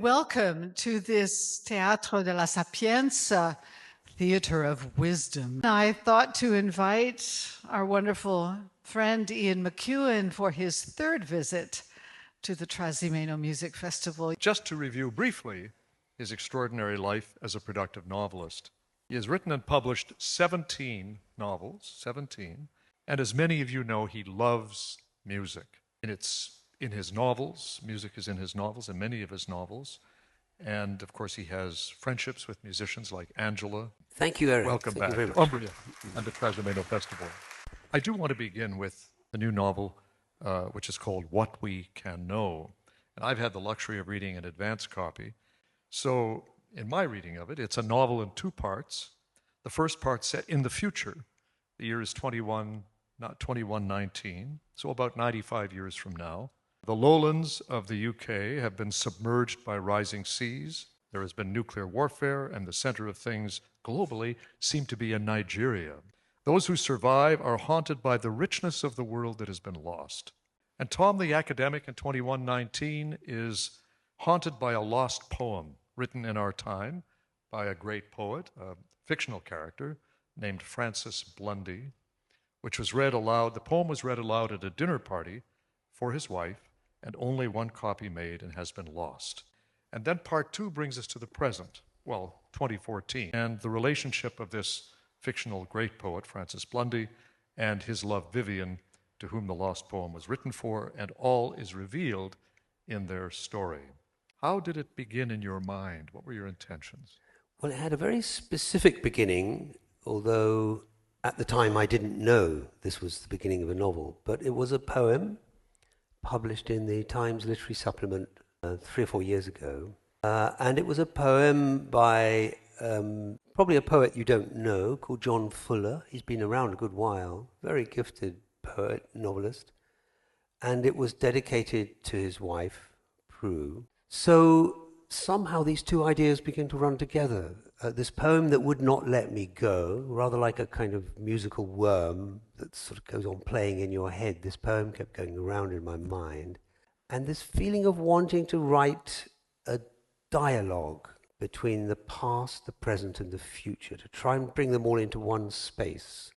welcome to this Teatro della Sapienza, Theater of Wisdom. I thought to invite our wonderful friend Ian McEwan for his third visit to the Trasimeno Music Festival. Just to review briefly his extraordinary life as a productive novelist. He has written and published 17 novels, and as many of you know, he loves music. And it's in his novels, music is in his novels, in many of his novels. And of course, he has friendships with musicians like Angela. Thank you, Eric. Welcome back to Umbria and the Trasimeno Festival. I do want to begin with the new novel, which is called What We Can Know. And I've had the luxury of reading an advance copy. So in my reading of it, it's a novel in two parts. The first part set in the future. The year is 2119, so about 95 years from now. The lowlands of the UK have been submerged by rising seas. There has been nuclear warfare, and the center of things globally seem to be in Nigeria. Those who survive are haunted by the richness of the world that has been lost. And Tom the academic in 2119 is haunted by a lost poem written in our time by a great poet, a fictional character named Francis Blundy, which was read aloud. The poem was read aloud at a dinner party for his wife, and only one copy made and has been lost. And then part two brings us to the present, 2014, and the relationship of this fictional great poet, Francis Blundy, and his love Vivian, to whom the lost poem was written for, and all is revealed in their story. How did it begin in your mind? What were your intentions? Well, it had a very specific beginning, although at the time I didn't know this was the beginning of a novel, but it was a poem published in the Times Literary Supplement 3 or 4 years ago. And it was a poem by probably a poet you don't know called John Fuller. He's been around a good while, very gifted poet, novelist. And it was dedicated to his wife, Prue. So somehow these two ideas begin to run together. This poem that would not let me go, rather like a kind of musical worm that sort of goes on playing in your head. This poem kept going around in my mind. And this feeling of wanting to write a dialogue between the past, the present, and the future, to try and bring them all into one space.